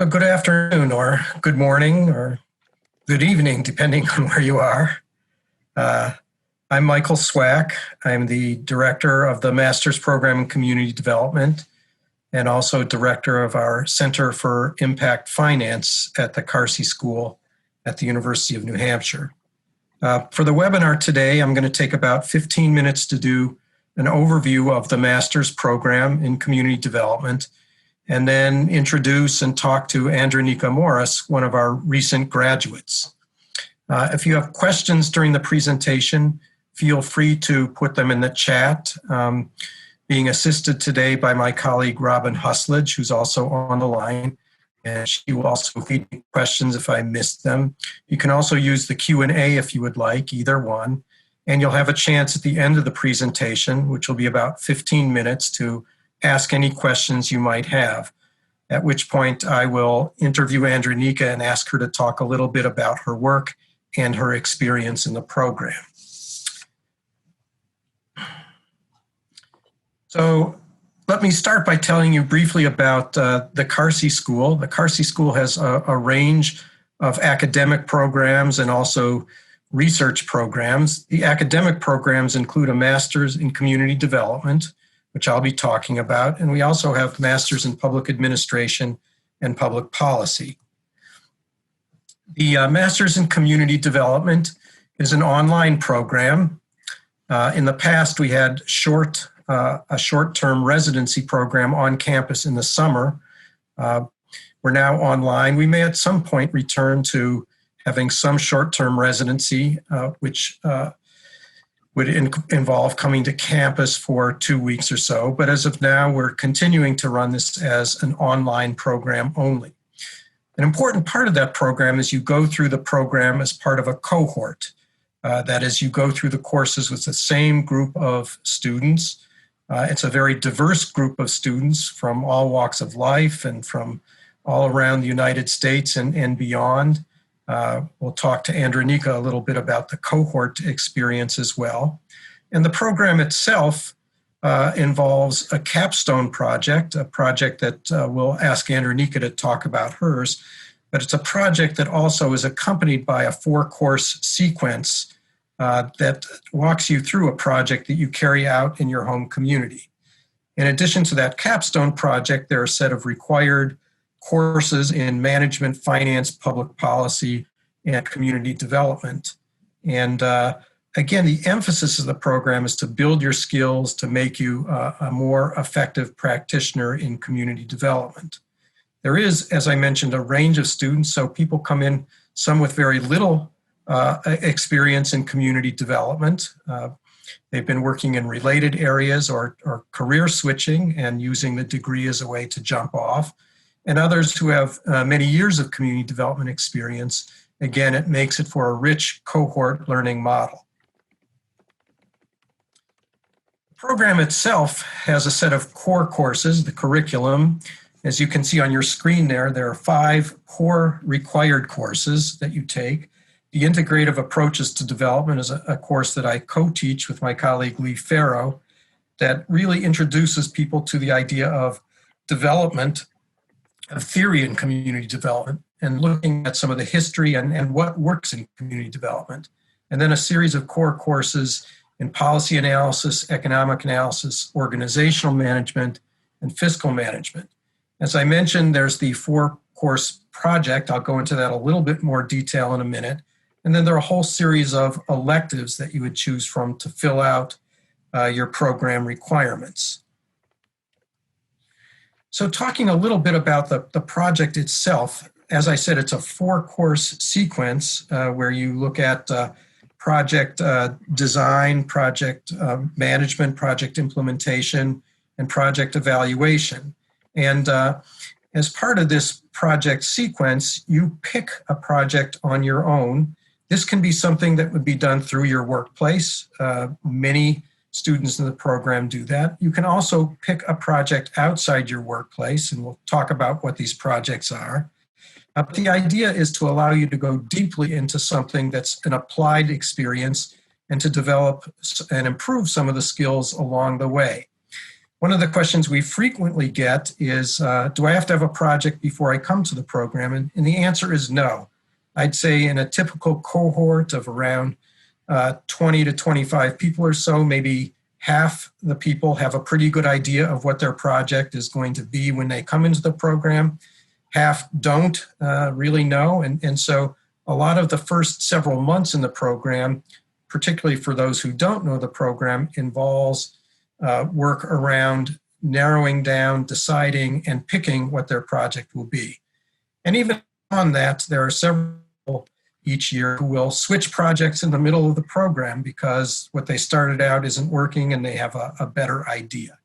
Good afternoon, or good morning, or good evening, depending on where you are. I'm Michael Swack. I'm the director of the Master's Program in Community Development and also director of our Center for Impact Finance at the Carsey School at the University of New Hampshire. For the webinar today, I'm going to take about 15 minutes to do an overview of the Master's Program in Community Development, and then introduce and talk to Andreanecia Morris, one of our recent graduates. If you have questions during the presentation, feel free to put them in the chat. Being assisted today by my colleague Robin Husledge, who's also on the line, and she will also feed me questions if I missed them. You can also use the Q&A if you would like, either one, and you'll have a chance at the end of the presentation, which will be about 15 minutes, to ask any questions you might have, at which point I will interview Andreanecia and ask her to talk a little bit about her work and her experience in the program. So let me start by telling you briefly about the Carsey School. The Carsey School has a range of academic programs and also research programs. The academic programs include a Master's in Community Development, which I'll be talking about, and we also have Masters in Public Administration and Public Policy. The Masters in Community Development is an online program. In the past, we had a short-term residency program on campus in the summer. We're now online. We may at some point return to having some short-term residency, which would involve coming to campus for 2 weeks or so. But as of now, we're continuing to run this as an online program only. An important part of that program is you go through the program as part of a cohort. That is, you go through the courses with the same group of students. It's a very diverse group of students from all walks of life and from all around the United States and beyond. We'll talk to Andreanecia a little bit about the cohort experience as well. And the program itself involves a capstone project, a project that we'll ask Andreanecia to talk about hers, but it's a project that also is accompanied by a 4-course sequence that walks you through a project that you carry out in your home community. In addition to that capstone project, there are a set of required courses in management, finance, public policy, and community development. And again, the emphasis of the program is to build your skills to make you a more effective practitioner in community development. There is, as I mentioned, a range of students, so people come in, some with very little experience in community development. They've been working in related areas or career switching and using the degree as a way to jump off. And others who have many years of community development experience. Again, it makes it for a rich cohort learning model. The program itself has a set of core courses, the curriculum. As you can see on your screen there are 5 core required courses that you take. The Integrative Approaches to Development is a course that I co-teach with my colleague Lee Farrow that really introduces people to the idea of development, of theory in community development, and looking at some of the history and what works in community development. And then a series of core courses in policy analysis, economic analysis, organizational management, and fiscal management. As I mentioned, there's the 4-course project. I'll go into that a little bit more detail in a minute. And then there are a whole series of electives that you would choose from to fill out your program requirements. So talking a little bit about the project itself, as I said, it's a 4-course sequence where you look at project design, project management, project implementation, and project evaluation. And as part of this project sequence, you pick a project on your own. This can be something that would be done through your workplace. Many students in the program do that. You can also pick a project outside your workplace, and we'll talk about what these projects are. But the idea is to allow you to go deeply into something that's an applied experience and to develop and improve some of the skills along the way. One of the questions we frequently get is, do I have to have a project before I come to the program? And the answer is no. I'd say in a typical cohort of around 20 to 25 people or so, maybe half the people have a pretty good idea of what their project is going to be when they come into the program. Half don't really know. And so a lot of the first several months in the program, particularly for those who don't know the program, involves work around narrowing down, deciding, and picking what their project will be. And even on that, there are several each year who will switch projects in the middle of the program because what they started out isn't working and they have a better idea.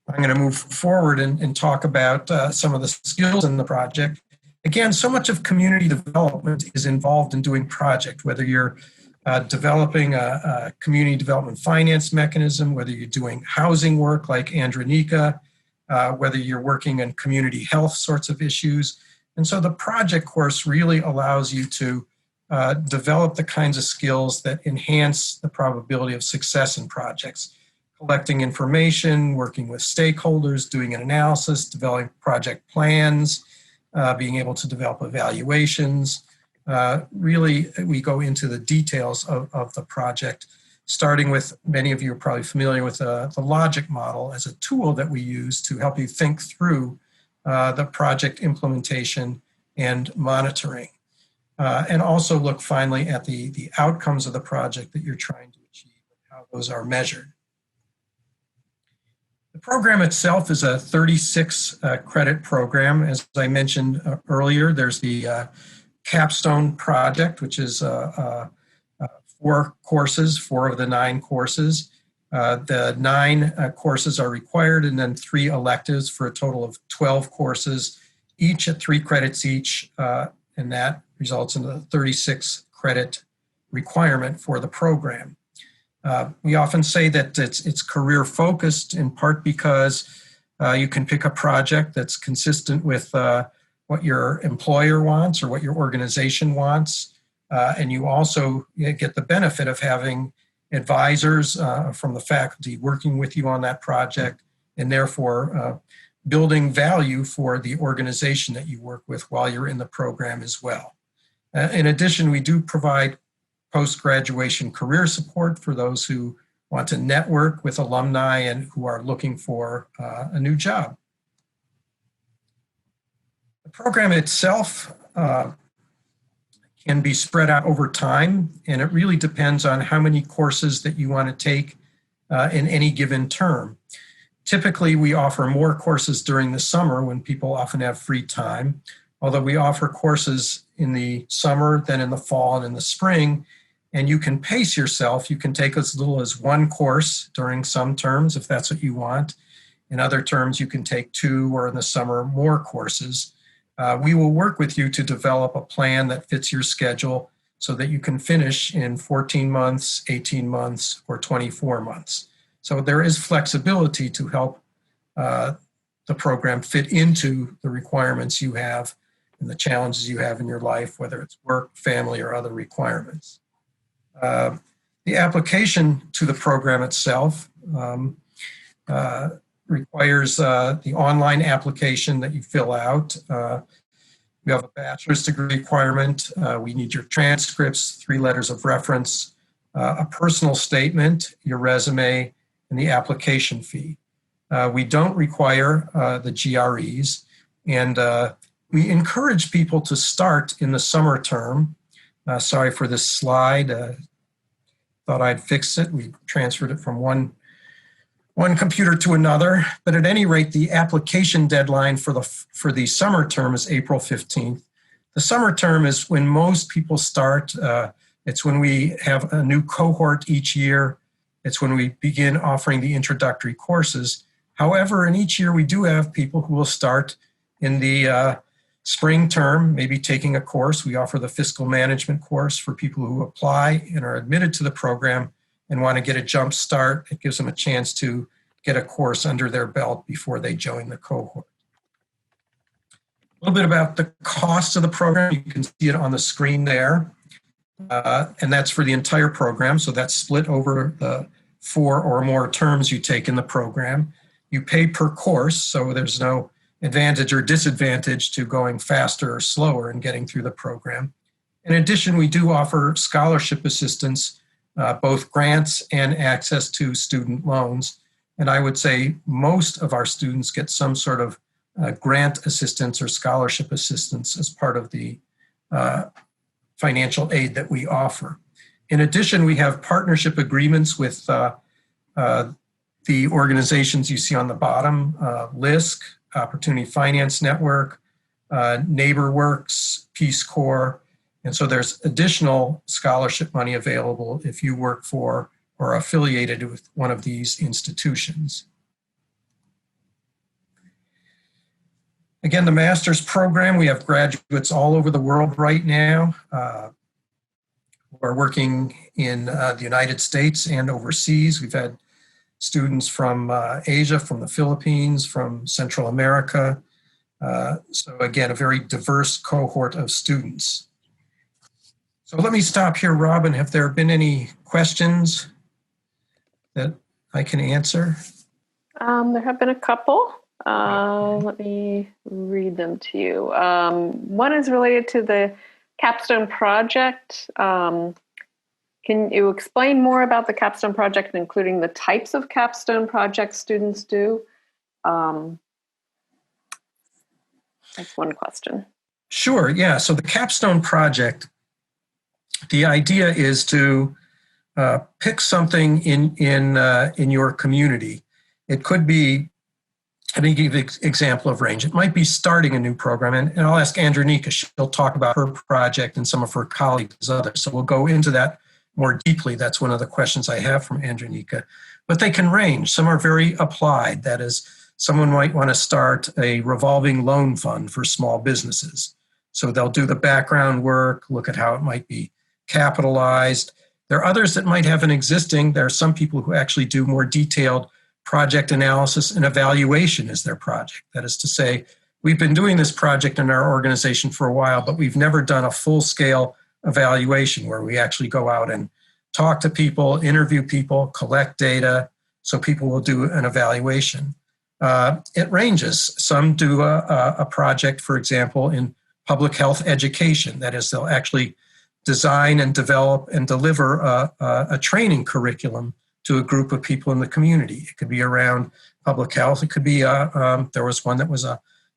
I'm going to move forward and talk about some of the skills in the project. Again, so much of community development is involved in doing project, whether you're developing a community development finance mechanism, whether you're doing housing work like Andreanecia, whether you're working in community health sorts of issues. And so the project course really allows you to develop the kinds of skills that enhance the probability of success in projects. Collecting information, working with stakeholders, doing an analysis, developing project plans, being able to develop evaluations. Really, we go into the details of the project, starting with, many of you are probably familiar with the logic model as a tool that we use to help you think through the project implementation and monitoring. And also look finally at the outcomes of the project that you're trying to achieve and how those are measured. The program itself is a 36 credit program. As I mentioned earlier, there's the Capstone Project, which is 4 courses, 4 of the 9 courses. The 9 courses are required and then 3 electives for a total of 12 courses, each at 3 credits each, and that results in a 36 credit requirement for the program. We often say that it's career focused in part because you can pick a project that's consistent with what your employer wants or what your organization wants. And you also get the benefit of having advisors from the faculty working with you on that project and therefore building value for the organization that you work with while you're in the program as well. In addition, we do provide post-graduation career support for those who want to network with alumni and who are looking for a new job. The program itself can be spread out over time, and it really depends on how many courses that you want to take in any given term. Typically, we offer more courses during the summer when people often have free time, although we offer courses in the summer, then in the fall and in the spring. And you can pace yourself. You can take as little as 1 course during some terms if that's what you want. In other terms, you can take 2 or in the summer more courses. We will work with you to develop a plan that fits your schedule so that you can finish in 14 months, 18 months, or 24 months. So there is flexibility to help the program fit into the requirements you have and the challenges you have in your life, whether it's work, family, or other requirements. The application to the program itself requires the online application that you fill out. We have a bachelor's degree requirement. We need your transcripts, 3 letters of reference, a personal statement, your resume, and the application fee. We don't require the GREs, and we encourage people to start in the summer term. Sorry for this slide. Thought I'd fix it. We transferred it from one computer to another. But at any rate, the application deadline for the summer term is April 15th. The summer term is when most people start. It's when we have a new cohort each year. It's when we begin offering the introductory courses. However, in each year, we do have people who will start in the spring term, maybe taking a course. We offer the fiscal management course for people who apply and are admitted to the program and want to get a jump start. It gives them a chance to get a course under their belt before they join the cohort. A little bit about the cost of the program. You can see it on the screen there. And that's for the entire program. So that's split over the 4 or more terms you take in the program. You pay per course, so there's no advantage or disadvantage to going faster or slower in getting through the program. In addition, we do offer scholarship assistance, both grants and access to student loans. And I would say most of our students get some sort of grant assistance or scholarship assistance as part of the financial aid that we offer. In addition, we have partnership agreements with the organizations you see on the bottom, LISC, Opportunity Finance Network, NeighborWorks, Peace Corps. And so there's additional scholarship money available if you work for or are affiliated with one of these institutions. Again, the master's program, we have graduates all over the world right now. We're working in the United States and overseas. We've had students from Asia, from the Philippines, from Central America. So again, a very diverse cohort of students. So let me stop here, Robin. Have there been any questions that I can answer? There have been a couple. Let me read them to you. One is related to the Capstone Project. Can you explain more about the Capstone Project, including the types of Capstone Projects students do? That's one question. Sure, yeah. So the Capstone Project, the idea is to pick something in your community. It could be, let me give you an example of range. It might be starting a new program, and I'll ask Andreanecia, she'll talk about her project and some of her colleagues others. So we'll go into that more deeply. That's one of the questions I have from Andreanecia. But they can range. Some are very applied. That is, someone might want to start a revolving loan fund for small businesses. So they'll do the background work, look at how it might be capitalized. There are others that might have an existing. There are some people who actually do more detailed project analysis and evaluation as their project. That is to say, we've been doing this project in our organization for a while, but we've never done a full-scale evaluation where we actually go out and talk to people, interview people, collect data, so people will do an evaluation. It ranges. Some do a project, for example, in public health education. That is, they'll actually design and develop and deliver a training curriculum to a group of people in the community. It could be around public health. It could be, there was one that was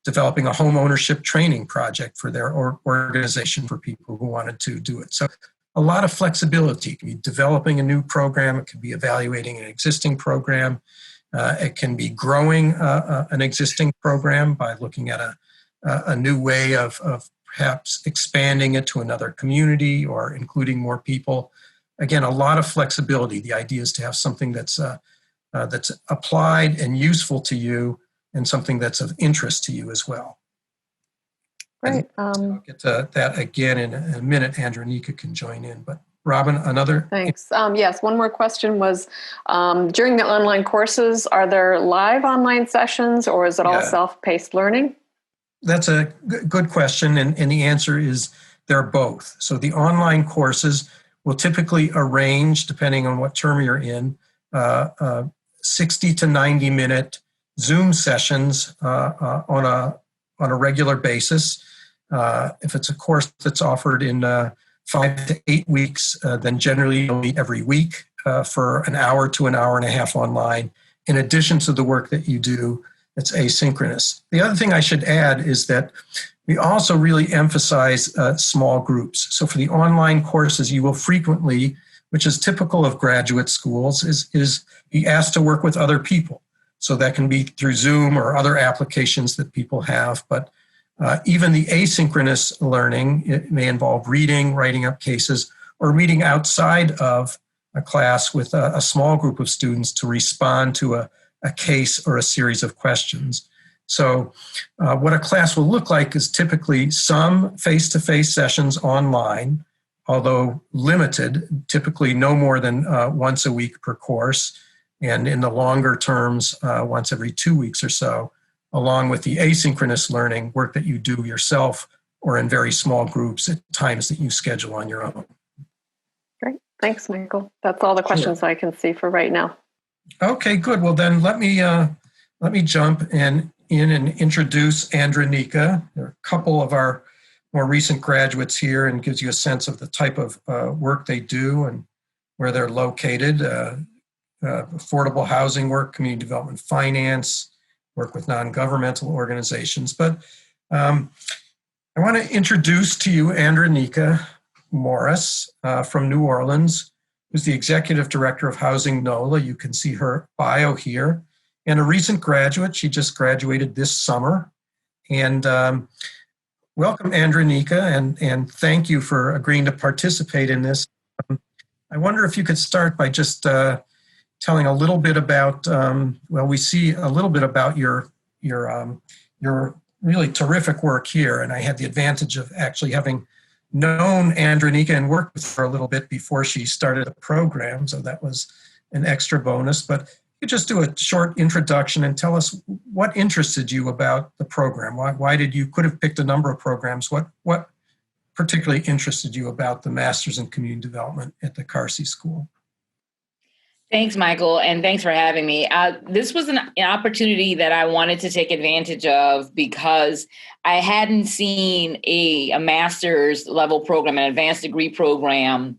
developing a home ownership training project for their organization for people who wanted to do it. So a lot of flexibility. It can be developing a new program. It can be evaluating an existing program. It can be growing an existing program by looking at a new way of perhaps expanding it to another community or including more people. Again, a lot of flexibility. The idea is to have something that's applied and useful to you, and something that's of interest to you as well. Great. I'll get to that again in a minute. Andreanecia can join in. But Robin, another? Thanks. Yes, one more question was, during the online courses, are there live online sessions, or is it all self-paced learning? That's a good question, and the answer is they're both. So the online courses will typically arrange, depending on what term you're in, 60 to 90 minute Zoom sessions on a regular basis. If it's a course that's offered in 5 to 8 weeks, then generally you'll meet every week for an hour to an hour and a half online, in addition to the work that you do that's asynchronous. The other thing I should add is that we also really emphasize small groups. So for the online courses, you will frequently, which is typical of graduate schools, is be asked to work with other people. So that can be through Zoom or other applications that people have. But even the asynchronous learning, it may involve reading, writing up cases, or reading outside of a class with a small group of students to respond to a case or a series of questions. So what a class will look like is typically some face-to-face sessions online, although limited, typically no more than once a week per course, and in the longer terms, once every 2 weeks or so, along with the asynchronous learning work that you do yourself or in very small groups at times that you schedule on your own. Great. Thanks, Michael. That's all the questions I can see for right now. Okay, good. Well, then let me jump in and introduce Andreanecia. There are a couple of our more recent graduates here, and gives you a sense of the type of work they do and where they're located. Affordable housing work, community development finance, work with non-governmental organizations. But I want to introduce to you Andreanecia Morris from New Orleans, who's the Executive Director of HousingNOLA. You can see her bio here. And a recent graduate. She just graduated this summer. And welcome, Andreanecia, and thank you for agreeing to participate in this. I wonder if you could start by just telling a little bit about, we see a little bit about your really terrific work here. And I had the advantage of actually having known Andreanecia and worked with her a little bit before she started the program. So that was an extra bonus. But you could just do a short introduction and tell us what interested you about the program. Why did you could have picked a number of programs? What particularly interested you about the Masters in Community Development at the Carsey School? Thanks, Michael, and thanks for having me. This was an opportunity that I wanted to take advantage of because I hadn't seen a master's level program, an advanced degree program,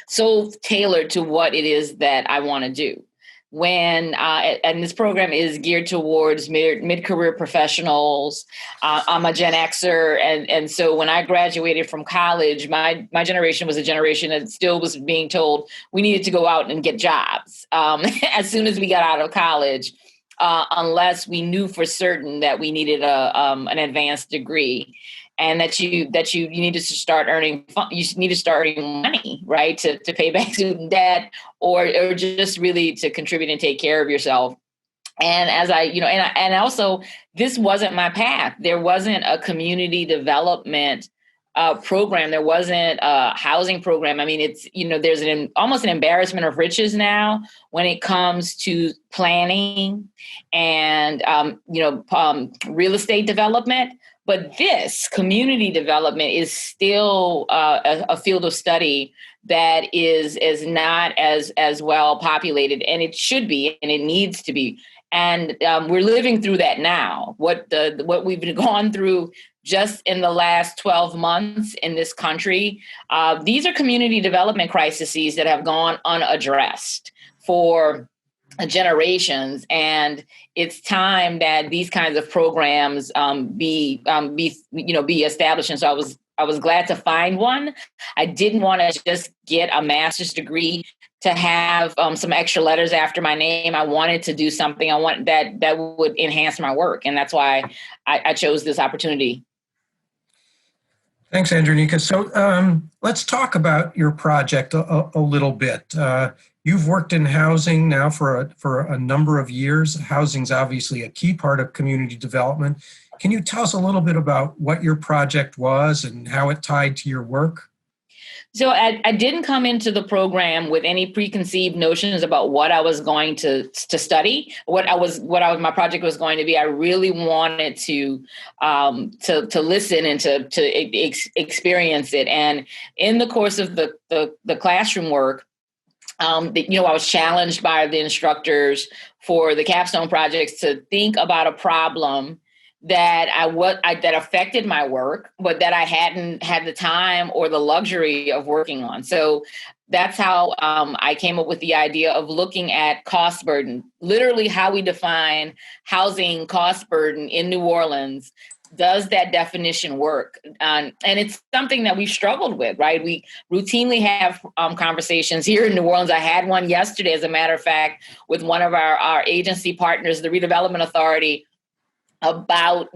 so tailored to what it is that I want to do. And this program is geared towards mid-career professionals. I'm a Gen Xer. And so when I graduated from college, my generation was a generation that still was being told we needed to go out and get jobs as soon as we got out of college, unless we knew for certain that we needed an advanced degree. And that you need to start earning money, right, to pay back student debt, or just really to contribute and take care of yourself. And as and also this wasn't my path. There wasn't a community development program. There wasn't a housing program. I mean, it's there's almost an embarrassment of riches now when it comes to planning and real estate development. But this community development is still a field of study that is not as well populated, and it should be, and it needs to be. And we're living through that now. What we've gone through just in the last 12 months in this country, these are community development crises that have gone unaddressed for generations, and it's time that these kinds of programs be established. And so I was glad to find one. I didn't want to just get a master's degree to have some extra letters after my name. I wanted to do something that would enhance my work, and that's why I chose this opportunity. Thanks, Andreanecia. So let's talk about your project a little bit. You've worked in housing now for a number of years. Housing's obviously a key part of community development. Can you tell us a little bit about what your project was and how it tied to your work? So I didn't come into the program with any preconceived notions about what I was going to study, my project was going to be. I really wanted to listen and to experience it. And in the course of the classroom work, I was challenged by the instructors for the Capstone Projects to think about a problem that that affected my work, but that I hadn't had the time or the luxury of working on. So that's how I came up with the idea of looking at cost burden, literally how we define housing cost burden in New Orleans. Does that definition work? And it's something that we've struggled with, right? We routinely have conversations here in New Orleans. I had one yesterday, as a matter of fact, with one of our agency partners, the Redevelopment Authority, about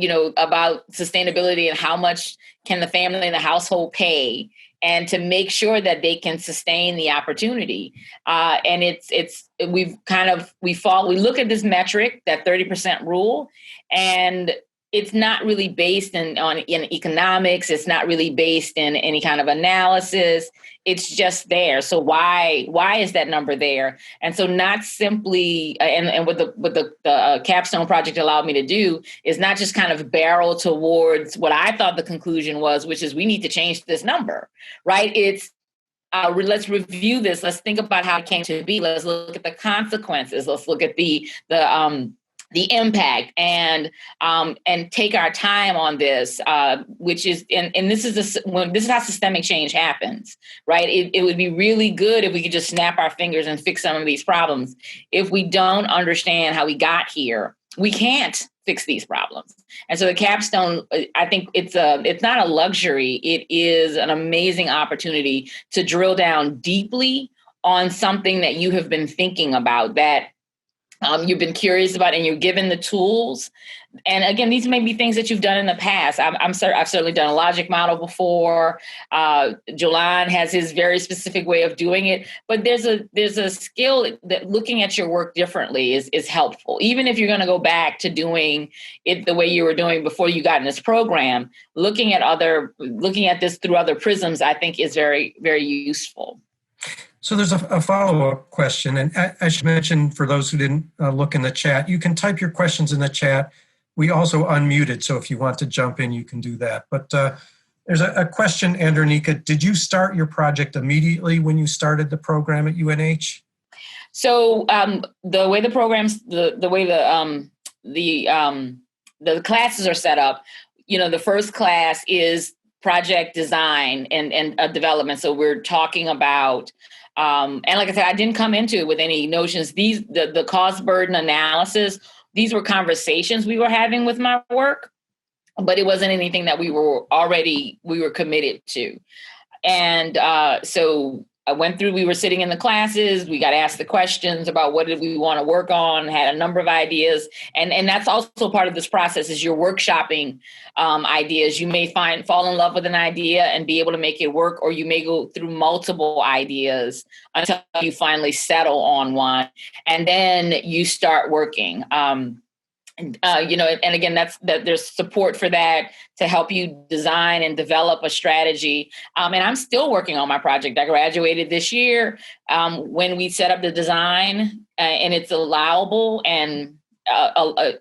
sustainability and how much can the family and the household pay, and to make sure that they can sustain the opportunity. And we look at this metric, that 30% rule, and it's not really based in economics. It's not really based in any kind of analysis. It's just there. So why is that number there? And so not simply, and what the Capstone Project allowed me to do is not just kind of barrel towards what I thought the conclusion was, which is we need to change this number, right? It's let's review this. Let's think about how it came to be. Let's look at the consequences. Let's look at the impact, and take our time on this, which is, and this is how systemic change happens, right? It would be really good if we could just snap our fingers and fix some of these problems. If we don't understand how we got here, we can't fix these problems. And so the Capstone, I think it's not a luxury. It is an amazing opportunity to drill down deeply on something that you have been thinking about, that you've been curious about, and you're given the tools. And again, these may be things that you've done in the past. I've certainly done a logic model before. Jolan has his very specific way of doing it, but there's a skill that looking at your work differently is helpful. Even if you're going to go back to doing it the way you were doing before you got in this program, looking at this through other prisms, I think is very, very useful. So there's a follow-up question, and I should mention for those who didn't look in the chat, you can type your questions in the chat. We also unmuted, so if you want to jump in, you can do that. But there's a question, Andreanecia. Did you start your project immediately when you started the program at UNH? So the way the programs, the way the classes are set up, the first class is project design and development. So we're talking about, and like I said, I didn't come into it with any notions. The cost burden analysis, these were conversations we were having with my work, but it wasn't anything that we were committed to. And so I went through, we were sitting in the classes, we got asked the questions about what did we want to work on, had a number of ideas. And that's also part of this process is you're workshopping ideas. You may fall in love with an idea and be able to make it work, or you may go through multiple ideas until you finally settle on one. And then you start working. And again, that there's support for that to help you design and develop a strategy. And I'm still working on my project. I graduated this year. When we set up the design, and it's allowable and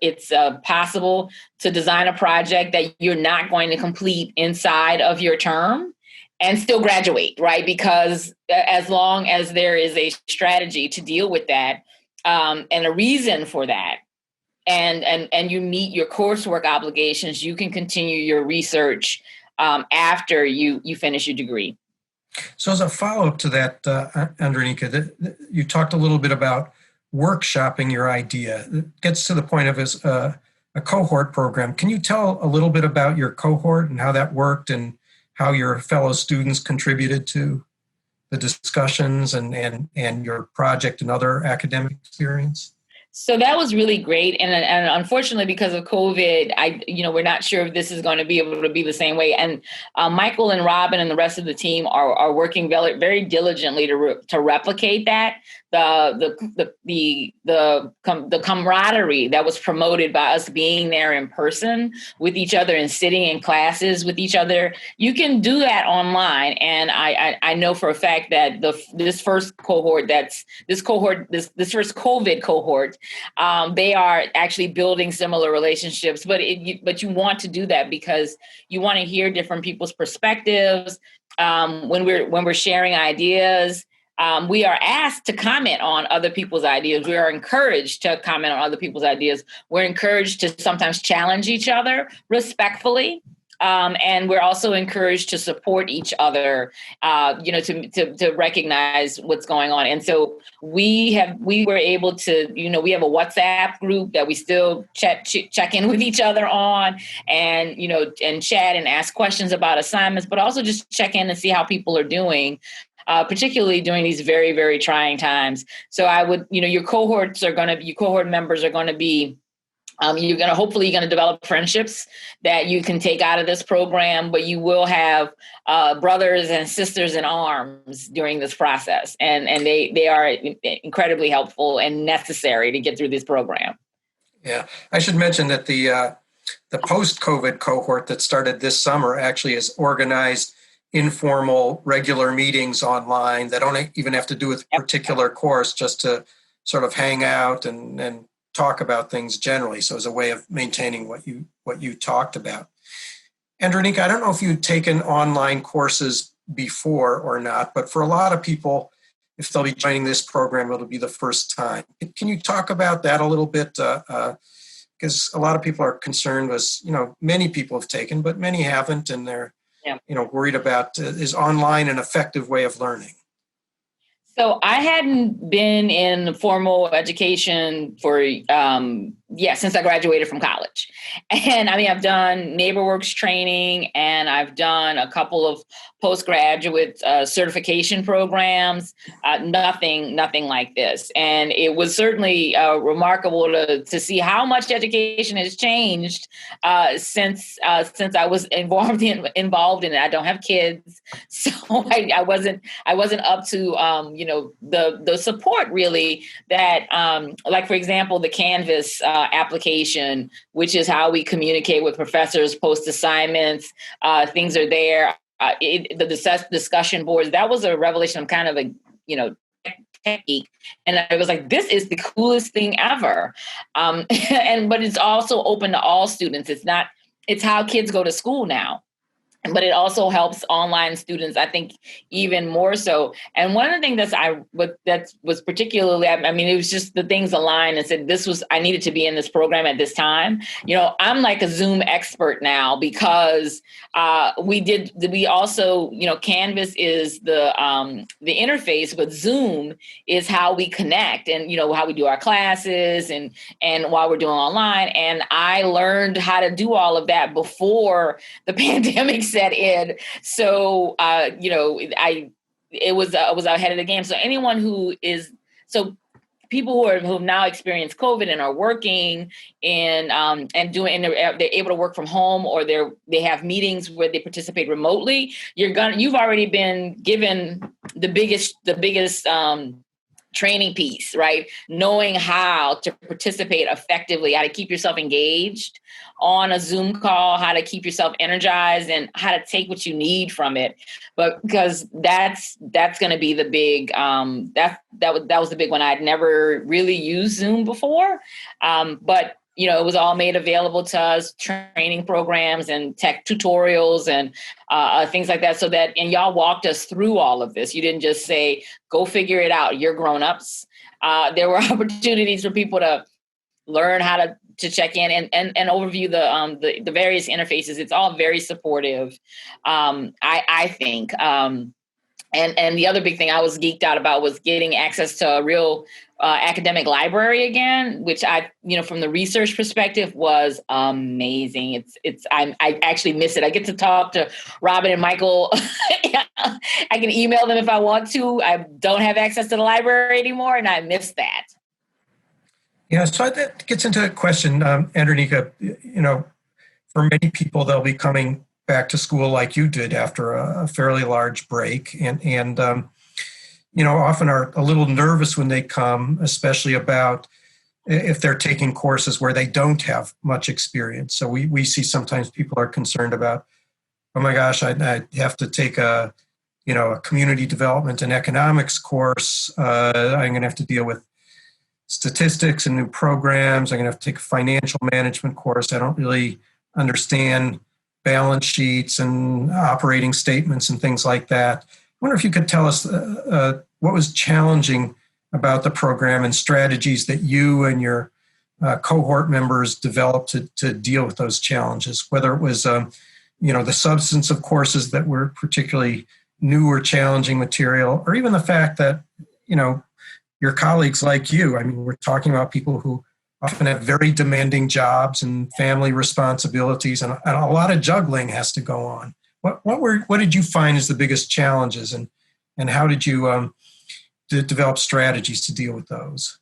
it's possible to design a project that you're not going to complete inside of your term and still graduate, right? Because as long as there is a strategy to deal with that, and a reason for that, and you meet your coursework obligations, you can continue your research after you finish your degree. So as a follow-up to that, Andreanecia, you talked a little bit about workshopping your idea. It gets to the point of a cohort program. Can you tell a little bit about your cohort and how that worked and how your fellow students contributed to the discussions and your project and other academic experience? So that was really great. And unfortunately, because of COVID, we're not sure if this is going to be able to be the same way. And Michael and Robin and the rest of the team are working very, very diligently to replicate that. The camaraderie that was promoted by us being there in person with each other and sitting in classes with each other, you can do that online. And I know for a fact that this first COVID cohort, they are actually building similar relationships. But you want to do that because you want to hear different people's perspectives when we're sharing ideas. We are asked to comment on other people's ideas. We are encouraged to comment on other people's ideas. We're encouraged to sometimes challenge each other respectfully. And we're also encouraged to support each other, to recognize what's going on. And so we were able to, we have a WhatsApp group that we still check in with each other on and chat and ask questions about assignments, but also just check in and see how people are doing. Particularly during these very, very trying times. So I would, your cohort members are going to be, hopefully develop friendships that you can take out of this program, but you will have brothers and sisters in arms during this process. And they are incredibly helpful and necessary to get through this program. Yeah, I should mention that the post-COVID cohort that started this summer actually is organized informal, regular meetings online that don't even have to do with a particular course, just to sort of hang out and talk about things generally. So as a way of maintaining what you talked about. Andreanecia, I don't know if you'd taken online courses before or not, but for a lot of people, if they'll be joining this program, it'll be the first time. Can you talk about that a little bit? Because a lot of people are concerned, as many people have taken, but many haven't, and they're worried about is online an effective way of learning? So I hadn't been in formal education for, since I graduated from college. And I mean, I've done NeighborWorks training, and I've done a couple of postgraduate certification programs, nothing like this. And it was certainly remarkable to see how much education has changed since I was involved in it. I don't have kids, so I wasn't up to, the support really that, like, for example, the Canvas application, which is how we communicate with professors, post assignments, things are there. The discussion boards, that was a revelation. I'm kind of a, tech geek. And I was like, this is the coolest thing ever. But it's also open to all students. It's how kids go to school now. But it also helps online students, I think, even more so. And one of the things that was particularly, it was just the things aligned and said, I needed to be in this program at this time. I'm like a Zoom expert now because we also, Canvas is the interface, but Zoom is how we connect and, how we do our classes and while we're doing online. And I learned how to do all of that before the pandemic set in. So, I was ahead of the game. So people who have now experienced COVID and are working and they're able to work from home, or they have meetings where they participate remotely, you've already been given the biggest training piece, right? Knowing how to participate effectively, how to keep yourself engaged on a Zoom call, how to keep yourself energized, and how to take what you need from it. But because that's going to be the big, that was the big one. I'd never really used Zoom before, but it was all made available to us, training programs and tech tutorials and things like that. And y'all walked us through all of this. You didn't just say, go figure it out. You're grown-ups. There were opportunities for people to learn how to check in and overview the various interfaces. It's all very supportive, I think. And the other big thing I was geeked out about was getting access to a real academic library again, which from the research perspective was amazing. I actually miss it. I get to talk to Robin and Michael. I can email them if I want to. I don't have access to the library anymore, and I miss that. Yeah, so that gets into a question, Andreanecia. For many people, they'll be coming back to school like you did after a fairly large break, and often are a little nervous when they come, especially about if they're taking courses where they don't have much experience. So we see sometimes people are concerned about, oh my gosh, I have to take a community development and economics course. I'm going to have to deal with statistics and new programs. I'm going to have to take a financial management course. I don't really understand balance sheets and operating statements and things like that. I wonder if you could tell us what was challenging about the program and strategies that you and your cohort members developed to deal with those challenges, whether it was the substance of courses that were particularly new or challenging material, or even the fact that, your colleagues like you, we're talking about people who often have very demanding jobs and family responsibilities, and a lot of juggling has to go on. What did you find as the biggest challenges, and how did you develop strategies to deal with those?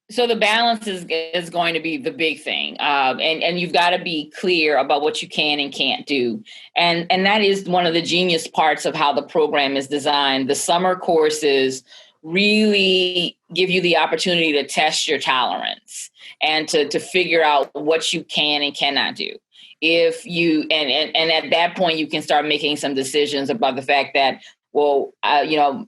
So the balance is going to be the big thing. And you've got to be clear about what you can and can't do. And that is one of the genius parts of how the program is designed. The summer courses really give you the opportunity to test your tolerance and to figure out what you can and cannot do. If you, and at that point, you can start making some decisions about the fact that,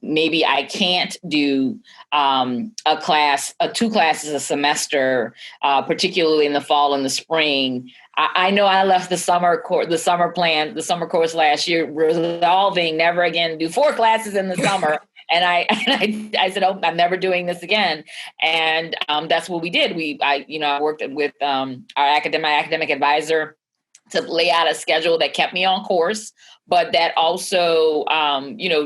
maybe I can't do two classes a semester, particularly in the fall and the spring. I know I left the summer course last year, resolving never again do 4 classes in the summer. And I said, oh, I'm never doing this again. And that's what we did. I worked with my academic advisor to lay out a schedule that kept me on course, but that also,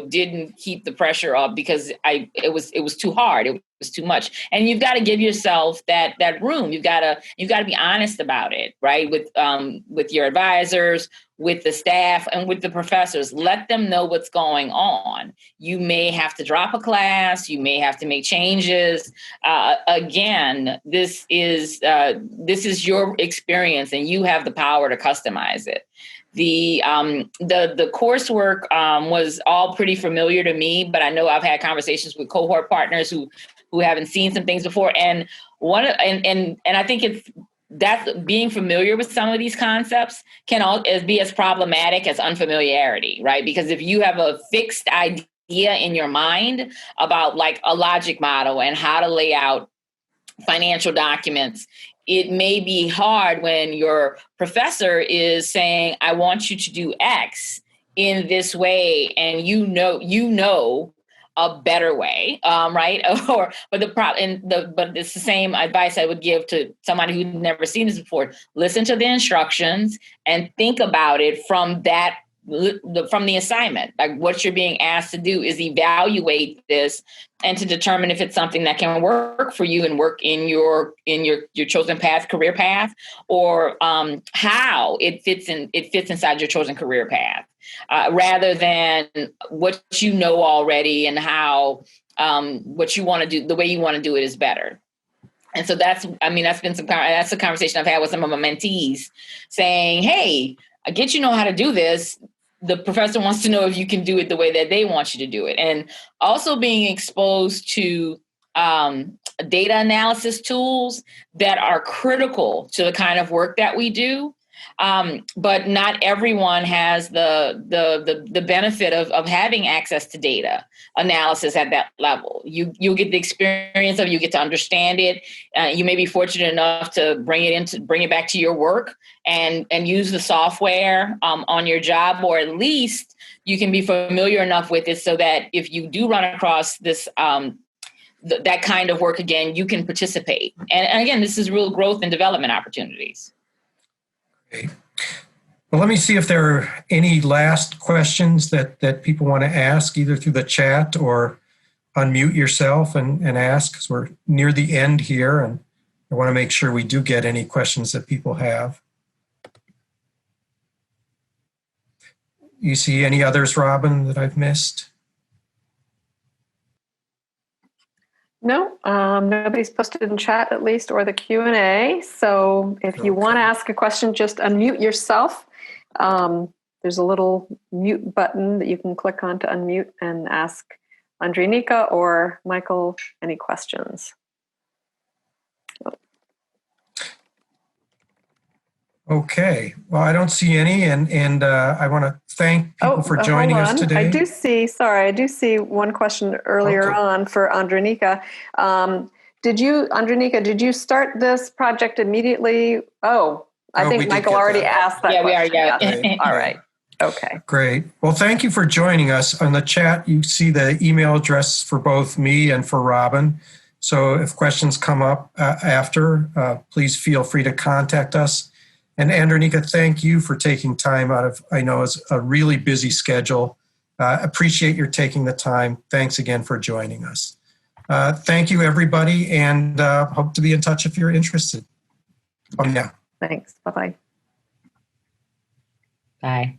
didn't keep the pressure up because it was too hard. It was too much. And you've got to give yourself that room. You've got to be honest about it, right? With your advisors, with the staff, and with the professors. Let them know what's going on. You may have to drop a class. You may have to make changes. Again, this is your experience, and you have the power to customize it. The coursework was all pretty familiar to me, but I know I've had conversations with cohort partners who haven't seen some things before, and I think that's being familiar with some of these concepts can be as problematic as unfamiliarity, right? Because if you have a fixed idea in your mind about like a logic model and how to lay out financial documents, it may be hard when your professor is saying, I want you to do X in this way, and you know a better way, right? But it's the same advice I would give to somebody who'd never seen this before. Listen to the instructions and think about it from the assignment. Like what you're being asked to do is evaluate this and to determine if it's something that can work for you and work in your chosen career path, or how it fits inside your chosen career path, rather than what you know already and how what you want to do, the way you want to do it is better. And so that's a conversation I've had with some of my mentees saying, hey, I get you know how to do this. The professor wants to know if you can do it the way that they want you to do it. And also being exposed to data analysis tools that are critical to the kind of work that we do. But not everyone has the benefit of having access to data analysis at that level. You'll get the experience of it, you get to understand it. You may be fortunate enough to bring it back to your work and use the software on your job, or at least you can be familiar enough with it so that if you do run across this that kind of work again, you can participate. And again, this is real growth and development opportunities. Okay. Well, let me see if there are any last questions that people want to ask, either through the chat or unmute yourself and ask, because we're near the end here, and I want to make sure we do get any questions that people have. You see any others, Robin, that I've missed? No, nobody's posted in chat at least, or the Q&A. So if you want to ask a question, just unmute yourself. There's a little mute button that you can click on to unmute and ask Andreanecia or Michael any questions. Okay, well, I don't see any, and I want to thank people for joining us today. I do see one question earlier on for Andreanecia. Andreanecia, did you start this project immediately? I think Michael already asked that. Yeah, question. We are. Yeah. All right. Okay. Great. Well, thank you for joining us. On the chat, you see the email address for both me and for Robin. So if questions come up after, please feel free to contact us. And Andreanecia, thank you for taking time out of, I know it's a really busy schedule. Appreciate your taking the time. Thanks again for joining us. Thank you, everybody, and hope to be in touch if you're interested. Bye now. Thanks. Bye-bye. Bye.